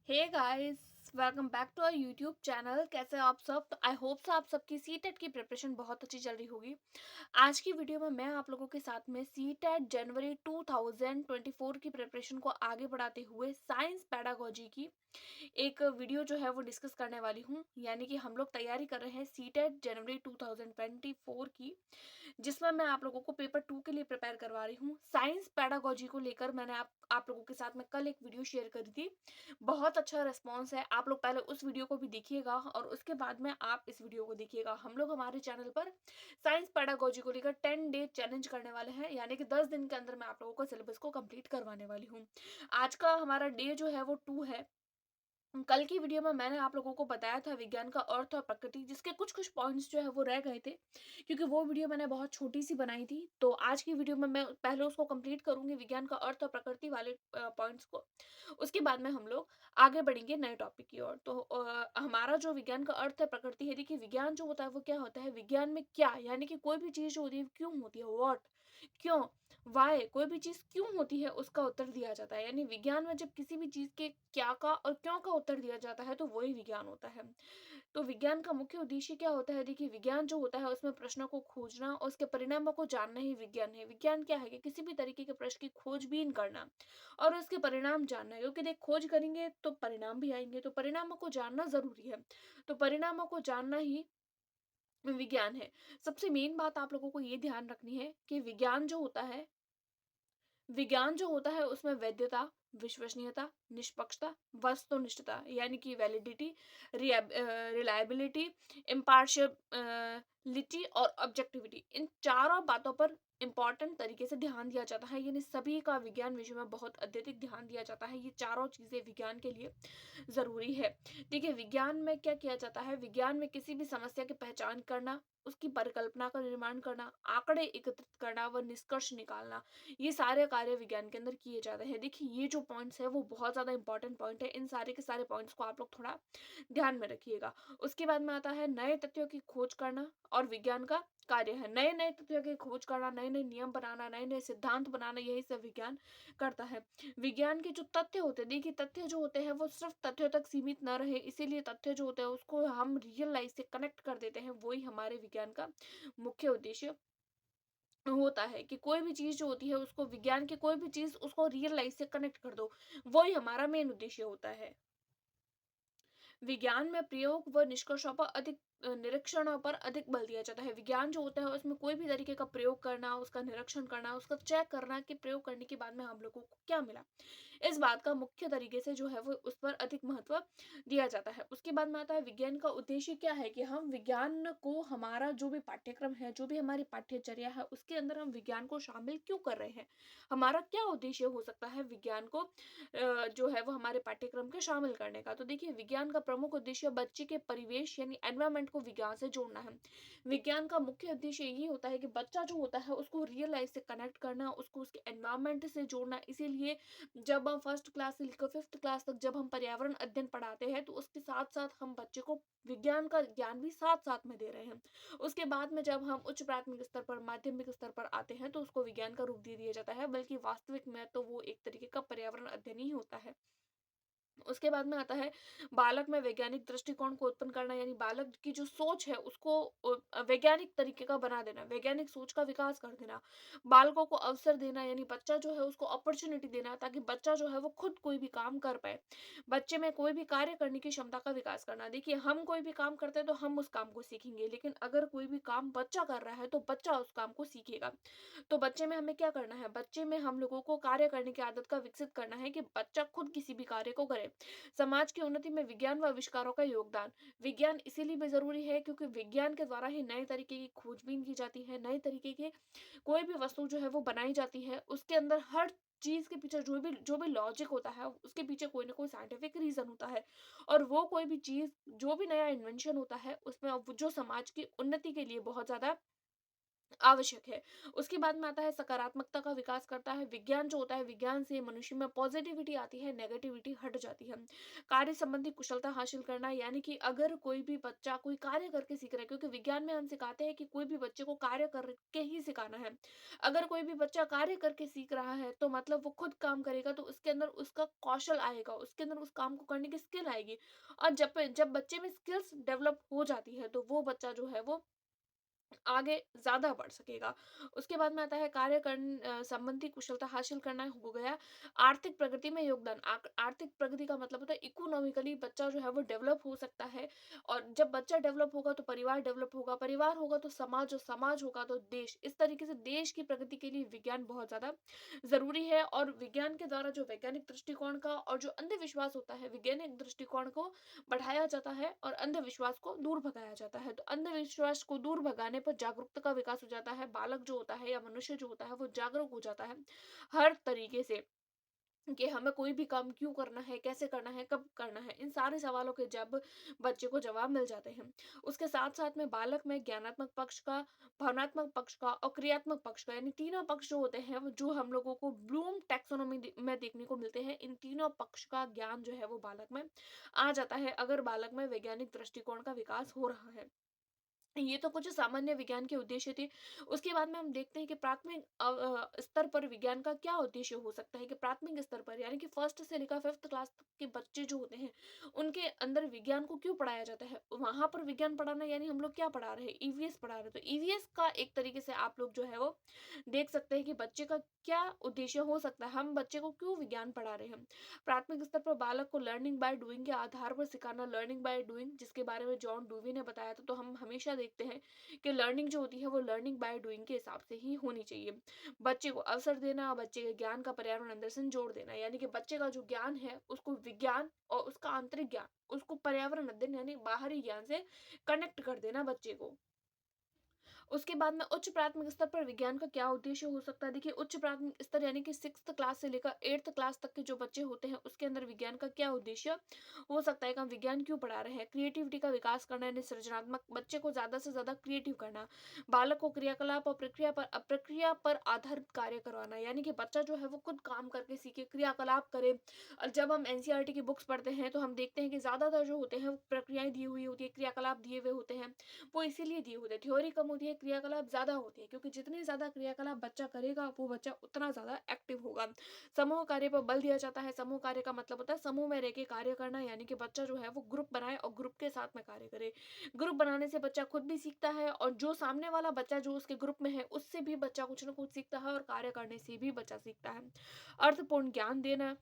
Hey guys, welcome back to our YouTube channel. कैसे हैं आप सब? तो आई होप सो आप सबकी सीटेट की प्रिपरेशन बहुत अच्छी चल रही होगी। आज की वीडियो में मैं आप लोगों के साथ में सीटेट जनवरी 2024 की प्रिपरेशन को आगे बढ़ाते हुए साइंस पेडागोजी की एक वीडियो जो है वो डिस्कस करने वाली हूँ। यानी कि हम लोग तैयारी कर रहे हैं सीटेट जनवरी 2024 की, जिसमें मैं आप लोगों को पेपर 2 के लिए प्रिपेयर करवा रही हूँ। साइंस पेडागोजी को लेकर मैंने आप लोगों के साथ में कल एक वीडियो शेयर करी थी। बहुत अच्छा रिस्पॉन्स है। आप लोग पहले उस वीडियो को भी देखिएगा और उसके बाद में आप इस वीडियो को देखिएगा। हम लोग हमारे चैनल पर साइंस पेडागोजी को लेकर 10 डे चैलेंज करने वाले हैं, यानी कि 10 दिन के अंदर मैं आप लोगों को सिलेबस को कंप्लीट करवाने वाली हूँ। आज का हमारा डे जो है वो 2 है। कल की वीडियो में मैंने आप लोगों को बताया था विज्ञान का अर्थ और प्रकृति, जिसके कुछ कुछ पॉइंट्स जो है वो रह गए थे, क्योंकि वो वीडियो मैंने बहुत छोटी सी बनाई थी। तो आज की वीडियो में मैं पहले उसको कंप्लीट करूंगी, विज्ञान का अर्थ और प्रकृति वाले पॉइंट्स को। उसके बाद में हम लोग आगे बढ़ेंगे नए टॉपिक की ओर। तो हमारा जो विज्ञान का अर्थ है प्रकृति है, देखिए विज्ञान जो होता है वो क्या होता है। विज्ञान में क्या, यानी कि कोई भी चीज जो होती है क्यों होती है, व्हाट, क्यों, वाई, कोई भी चीज क्यों होती है उसका उत्तर दिया जाता है। यानी विज्ञान में जब किसी भी चीज के क्या का और क्यों का उत्तर दिया जाता है तो वही विज्ञान होता है। तो विज्ञान का मुख्य उद्देश्य क्या होता है? देखिए विज्ञान जो होता है उसमें प्रश्नों को खोजना और उसके परिणामों को जानना ही विज्ञान है। विज्ञान क्या है कि किसी भी तरीके के प्रश्न की खोजबीन करना और उसके परिणाम जानना है, क्योंकि देख खोज करेंगे तो परिणाम भी आएंगे, तो परिणामों को जानना जरूरी है। तो परिणामों को जानना ही विज्ञान है। सबसे मेन बात आप लोगों को ये ध्यान रखनी है कि विज्ञान जो होता है उसमें वैधता, विश्वसनीयता, निष्पक्षता, वस्तुनिष्ठता यानी कि वैलिडिटी, रिलायबिलिटी, इम्पार्शियलिटी और ऑब्जेक्टिविटी, इन चारों बातों पर इंपॉर्टेंट तरीके से ध्यान दिया जाता है। यानी सभी का विज्ञान विषय में बहुत अत्यधिक ध्यान दिया जाता है। ये चारों चीजें विज्ञान के लिए जरूरी है। देखिए विज्ञान में क्या किया जाता है, विज्ञान में किसी भी समस्या की पहचान करना, उसकी परिकल्पना का निर्माण करना, आंकड़े एकत्रित करना व निष्कर्ष निकालना, ये सारे कार्य विज्ञान के अंदर किए जाते हैं। देखिए ये जो पॉइंट्स है वो बहुत ज्यादा इंपॉर्टेंट पॉइंट है। इन सारे के सारे पॉइंट्स को आप लोग थोड़ा ध्यान में रखिएगा। उसके बाद में आता है नए तथ्यों की खोज करना, और विज्ञान का कार्य है नए नए तथ्यों की खोज करना, नए नए नियम बनाना, नए नए सिद्धांत बनाना, यही सब विज्ञान करता है। विज्ञान के जो तथ्य होते हैं, देखिए तथ्य जो होते हैं वो सिर्फ तथ्यों तक सीमित न रहे, इसीलिए तथ्य जो होते हैं उसको हम रियल लाइफ से कनेक्ट कर देते हैं। वही हमारे विज्ञान का मुख्य उद्देश्य होता है कि कोई भी चीज जो होती है उसको, विज्ञान की कोई भी चीज उसको रियल लाइफ से कनेक्ट कर दो, वही हमारा मेन उद्देश्य होता है। विज्ञान में प्रयोग व निष्कर्षों पर अधिक निरीक्षणों पर अधिक बल दिया जाता है। विज्ञान जो होता है उसमें कोई भी तरीके का प्रयोग करना, उसका निरीक्षण करना, उसका चेक करना कि प्रयोग करने के बाद में हम लोगों को क्या मिला, इस बात का मुख्य तरीके से जो है वो उस पर अधिक महत्व दिया जाता है। उसके बाद में आता है विज्ञान का उद्देश्य क्या है, कि हम विज्ञान को, हमारा जो भी पाठ्यक्रम है, जो भी हमारी पाठ्यचर्या है, उसके अंदर हम विज्ञान को शामिल क्यों कर रहे हैं, हमारा क्या उद्देश्य हो सकता है विज्ञान को जो है वो हमारे पाठ्यक्रम के शामिल करने का। तो देखिए विज्ञान का प्रमुख उद्देश्य बच्चे के परिवेश यानी एनवायरमेंट को विज्ञान से जोड़ना है। विज्ञान का मुख्य उद्देश्य यही होता है कि बच्चा जो होता है उसको रियल लाइफ से कनेक्ट करना, उसको उसके एनवायरमेंट से जोड़ना। इसीलिए जब हम फर्स्ट क्लास से लेकर फिफ्थ क्लास तक जब हम पर्यावरण अध्ययन पढ़ाते हैं तो उसके साथ साथ हम बच्चे को विज्ञान का ज्ञान भी साथ साथ में दे रहे हैं। उसके बाद में जब हम उच्च प्राथमिक स्तर पर, माध्यमिक स्तर पर आते हैं तो उसको विज्ञान का रूप दे दिया जाता है, बल्कि वास्तविक में तो वो एक तरीके का पर्यावरण अध्ययन ही होता है। उसके बाद में आता है बालक में वैज्ञानिक दृष्टिकोण को उत्पन्न करना, यानी बालक की जो सोच है उसको वैज्ञानिक तरीके का बना देना, वैज्ञानिक सोच का विकास कर देना। बालकों को अवसर देना, यानी बच्चा जो है उसको अपॉर्चुनिटी देना, ताकि बच्चा जो है वो खुद कोई भी काम कर पाए। बच्चे में कोई भी कार्य करने की क्षमता का विकास करना। देखिए हम कोई भी काम करते हैं तो हम उस काम को सीखेंगे, लेकिन अगर कोई भी काम बच्चा कर रहा है तो बच्चा उस काम को सीखेगा। तो बच्चे में हमें क्या करना है, बच्चे में हम लोगों को कार्य करने की आदत का विकसित करना है, कि बच्चा खुद किसी भी कार्य को करे। समाज की उन्नति में विज्ञान व आविष्कारों का योगदान। विज्ञान इसीलिए भी जरूरी है क्योंकि विज्ञान के द्वारा ही नए तरीके की खोजबीन की जाती है, नए तरीके के कोई भी वस्तु जो है वो बनाई जाती है। उसके अंदर हर चीज के पीछे जो भी लॉजिक होता है उसके पीछे कोई ना कोई साइंटिफिक रीजन होता है। और वो कोई भी चीज, जो भी नया इन्वेंशन होता है उसमें अब जो समाज की उन्नति के लिए बहुत ज्यादा आवश्यक है। उसके बाद में आता है सकारात्मकता का विकास करता है। विज्ञान जो होता है, विज्ञान से मनुष्य में पॉज़िटिविटी आती है, नेगेटिविटी हट जाती है। कार्य संबंधी कुशलता हासिल करना, यानी कि अगर कोई भी बच्चा कोई कार्य करके सीख रहा है, क्योंकि विज्ञान में हम सिखाते हैं कि कोई भी बच्चे को कार्य करके ही सिखाना है। अगर कोई भी बच्चा कार्य करके सीख रहा है तो मतलब वो खुद काम करेगा, तो उसके अंदर उसका कौशल आएगा, उसके अंदर उस काम को करने की स्किल आएगी। और जब जब बच्चे में स्किल्स डेवलप हो जाती है तो वो बच्चा जो है वो आगे ज़्यादा बढ़ सकेगा। उसके बाद में आता है संबंधी कुशलता हासिल करना हो गया। आर्थिक प्रगति में योगदान। आर्थिक प्रगति का मतलब होता है इकोनॉमिकली बच्चा जो है वो डेवलप हो सकता है, और जब बच्चा डेवलप होगा तो परिवार डेवलप होगा, परिवार होगा तो समाज, और समाज होगा तो देश। इस तरीके से देश की प्रगति के लिए विज्ञान बहुत ज़्यादा ज़रूरी है, और विज्ञान के द्वारा जो वैज्ञानिक दृष्टिकोण का और जो अंधविश्वास होता है, वैज्ञानिक दृष्टिकोण को बढ़ाया जाता है और अंधविश्वास को दूर भगाया जाता है। तो अंधविश्वास को दूर भगाने पर जागरूकता का विकास हो जाता है। बालक जो होता है या मनुष्य जो होता है वो जागरूक हो जाता है हर तरीके से, कि हमें कोई भी काम क्यों करना है, कैसे करना है, कब करना है। इन सारे सवालों के जब बच्चे को जवाब मिल जाते हैं, उसके साथ-साथ में बालक में ज्ञानात्मक पक्ष का, भावनात्मक पक्ष का और क्रियात्मक पक्ष का, यानी तीनों पक्ष जो होते हैं वो जो हम लोगों को ब्लूम टैक्सोनॉमी में देखने को मिलते हैं। इन तीनों पक्ष का ज्ञान जो है वो बालक में आ जाता है, अगर बालक में वैज्ञानिक दृष्टिकोण का विकास हो रहा है। ये तो कुछ सामान्य विज्ञान के उद्देश्य थे। उसके बाद में हम देखते हैं कि प्राथमिक स्तर पर विज्ञान का क्या उद्देश्य हो सकता है, कि प्राथमिक स्तर पर यानी कि फर्स्ट से लेकर फिफ्थ क्लास तक के बच्चे जो होते हैं, उनके अंदर विज्ञान को क्यों पढ़ाया जाता है? वहाँ पर विज्ञान पढ़ाना यानी हम लोग क्या पढ़ा रहे हैं? ईवीएस पढ़ा रहे हैं। तो ईवीएस का एक तरीके से आप लोग जो है वो देख सकते हैं कि बच्चे का क्या उद्देश्य हो सकता है, हम बच्चे को क्यों विज्ञान पढ़ा रहे हैं। प्राथमिक स्तर पर बालक को लर्निंग बाय डूइंग के आधार पर सिखाना, लर्निंग बाय डूइंग जिसके बारे में जॉन डूवी ने बताया था। तो हम हमेशा देखते हैं कि लर्निंग जो होती है वो लर्निंग बाय डूइंग के हिसाब से ही होनी चाहिए। बच्चे को अवसर देना, बच्चे के ज्ञान का पर्यावरण अंदर से जोड़ देना, यानी कि बच्चे का जो ज्ञान है उसको विज्ञान और उसका आंतरिक ज्ञान, उसको पर्यावरण अध्ययन यानी बाहरी ज्ञान से कनेक्ट कर देना बच्चे को। उसके बाद में उच्च प्राथमिक स्तर पर विज्ञान का क्या उद्देश्य हो सकता है? देखिए, उच्च प्राथमिक स्तर यानी कि 6th क्लास से लेकर 8th क्लास तक के जो बच्चे होते हैं, उसके अंदर विज्ञान का क्या उद्देश्य हो सकता है कि हम विज्ञान क्यों पढ़ा रहे हैं? क्रिएटिविटी का विकास करना, यानी सृजनात्मक, बच्चे को ज़्यादा से ज़्यादा क्रिएटिव करना। बालक को क्रियाकलाप और प्रक्रिया पर आधारित कार्य करवाना, यानी कि बच्चा जो है वो खुद काम करके सीखे, क्रियाकलाप करे। और जब हम एनसीईआरटी की बुक्स पढ़ते हैं, तो हम देखते हैं कि ज़्यादातर जो होते हैं, वो प्रक्रियाएँ दी हुई होती है, क्रियाकलाप दिए हुए होते हैं। वो इसीलिए दिए होते हैं। थ्योरी कम होती है, क्रियाकलाप ज़्यादा होती है, क्योंकि जितने ज़्यादा क्रियाकलाप बच्चा करेगा, वो बच्चा उतना ज़्यादा एक्टिव होगा। समूह कार्य पर बल दिया जाता है। समूह कार्य का मतलब होता है समूह में रह के कार्य करना, यानी कि बच्चा जो है वो ग्रुप बनाए और ग्रुप के साथ में कार्य करे। ग्रुप बनाने से बच्चा खुद भी सीखता है, और जो सामने वाला बच्चा जो उसके ग्रुप में है, उससे भी बच्चा कुछ ना कुछ सीखता है, और कार्य करने से भी बच्चा सीखता है। अर्थपूर्ण ज्ञान देना,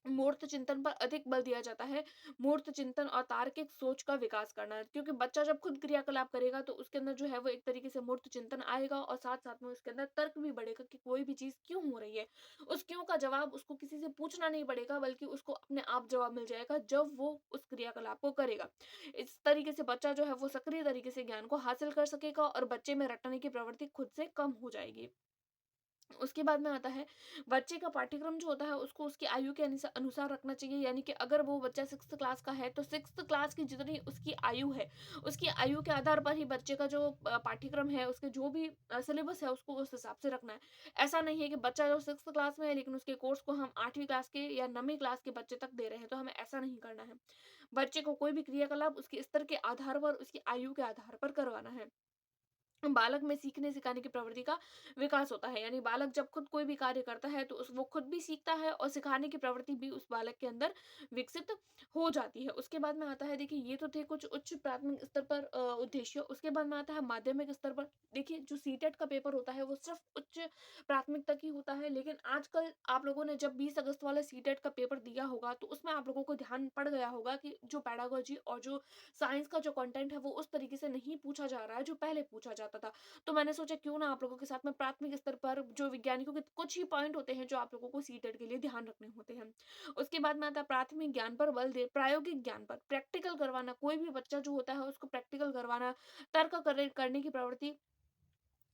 मूर्त चिंतन पर अधिक बल दिया जाता है। मूर्त चिंतन और तार्किक सोच का विकास करना, क्योंकि बच्चा जब खुद क्रियाकलाप करेगा तो उसके अंदर जो है वो एक तरीके से मूर्त चिंतन आएगा, और साथ साथ में उसके अंदर तर्क भी बढ़ेगा कि कोई भी चीज क्यों हो रही है। उस क्यों का जवाब उसको किसी से पूछना नहीं पड़ेगा, बल्कि उसको अपने आप जवाब मिल जाएगा जब वो उस क्रियाकलाप को करेगा। इस तरीके से बच्चा जो है वो सक्रिय तरीके से ज्ञान को हासिल कर सकेगा, और बच्चे में रटने की प्रवृत्ति खुद से कम हो जाएगी। उसके बाद में आता है, बच्चे का पाठ्यक्रम जो होता है उसको उसकी आयु के अनुसार रखना चाहिए, यानी कि अगर वो बच्चा 6th क्लास का है तो 6th क्लास की जितनी उसकी आयु है, उसकी आयु के आधार पर ही बच्चे का जो पाठ्यक्रम है, उसके जो भी सिलेबस है उसको उस हिसाब से रखना है। ऐसा नहीं है कि बच्चा जो 6th क्लास में है लेकिन उसके कोर्स को हम 8वीं क्लास के या 9वीं क्लास के बच्चे तक दे रहे हैं, तो हमें ऐसा नहीं करना है। बच्चे को कोई भी क्रियाकलाप उसके स्तर के आधार पर, उसकी आयु के आधार पर करवाना है। बालक में सीखने सिखाने की प्रवृत्ति का विकास होता है, यानी बालक जब खुद कोई भी कार्य करता है तो वो खुद भी सीखता है, और सिखाने की प्रवृत्ति भी उस बालक के अंदर विकसित हो जाती है। उसके बाद में आता है, देखिए ये तो थे कुछ उच्च प्राथमिक स्तर पर उद्देश्य। उसके बाद में आता है माध्यमिक स्तर पर। देखिए, जो सीटेट का पेपर होता है वो सिर्फ उच्च प्राथमिक तक ही होता है, लेकिन आजकल आप लोगों ने जब 20 अगस्त वाला सीटेट का पेपर दिया होगा तो उसमें आप लोगों को ध्यान पड़ गया होगा कि जो पैडागोजी और जो साइंस का जो कंटेंट है वो उस तरीके से नहीं पूछा जा रहा है जो पहले पूछा जाता था। तो मैंने सोचा क्यों ना आप लोगों के साथ में प्राथमिक स्तर पर जो वैज्ञानिकों के कुछ ही पॉइंट होते हैं जो आप लोगों को सीटेट के लिए ध्यान रखने होते हैं। उसके बाद में आता है प्राथमिक ज्ञान पर बल दे, प्रायोगिक ज्ञान पर, प्रैक्टिकल करवाना। कोई भी बच्चा जो होता है उसको प्रैक्टिकल करवाना, तर्क करने की प्रवृत्ति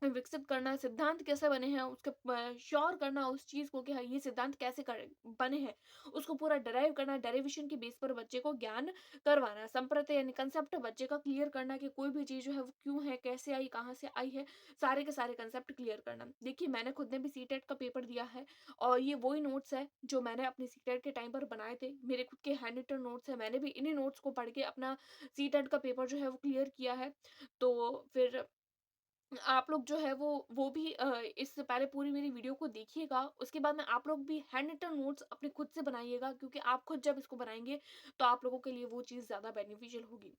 विकसित करना, सिद्धांत कैसे बने हैं, उसके श्योर करना उस चीज़ को कि हाँ, ये सिद्धांत कैसे बने हैं, उसको पूरा डराइव करना, डेरिवेशन के बेस पर बच्चे को ज्ञान करवाना, संप्रत्यय यानी कंसेप्ट बच्चे का क्लियर करना कि कोई भी चीज़ जो है वो क्यों है, कैसे आई, कहाँ से आई है, सारे के सारे कंसेप्ट क्लियर करना। देखिए, मैंने खुद ने भी सीटेट का पेपर दिया है और ये वही नोट्स है जो मैंने अपने सीटेट के टाइम पर बनाए थे। मेरे खुद के हैंड रिटन नोट्स हैं, मैंने भी इन्हीं नोट्स को पढ़ के अपना सीटेट का पेपर जो है वो क्लियर किया है। तो फिर आप लोग जो है वो भी इससे पहले पूरी मेरी वीडियो को देखिएगा, उसके बाद में आप लोग भी हैंड रिटन नोट्स अपने खुद से बनाइएगा, क्योंकि आप खुद जब इसको बनाएँगे, तो आप लोगों के लिए वो चीज़ ज़्यादा बेनिफिशियल होगी।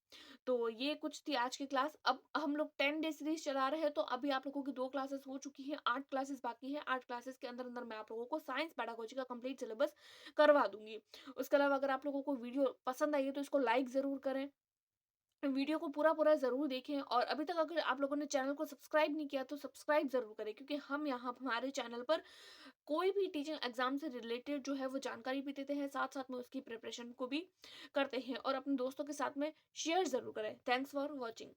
तो ये कुछ थी आज की क्लास। अब हम लोग 10 डे सीरीज़ चला रहे हैं, तो अभी आप लोगों की 2 क्लासेस हो चुकी हैं, 8 क्लासेस बाकी हैं। 8 क्लासेस के अंदर-अंदर मैं आप लोगों को साइंस पेडागोजी का कंप्लीट सिलेबस करवा दूँगी। उसके अलावा अगर आप लोगों को वीडियो पसंद आई है, तो इसको लाइक ज़रूर करें। वीडियो को पूरा-पूरा ज़रूर देखें और अभी तक अगर आप लोगों ने चैनल को सब्सक्राइब नहीं किया तो सब्सक्राइब ज़रूर करें, क्योंकि हम यहाँ हमारे चैनल पर कोई भी टीचिंग एग्ज़ाम से रिलेटेड जो है वो जानकारी भी देते हैं, साथ-साथ में उसकी प्रिपरेशन को भी करते हैं और अपने दोस्तों के साथ में शेयर ज़रूर करें। Thanks for watching.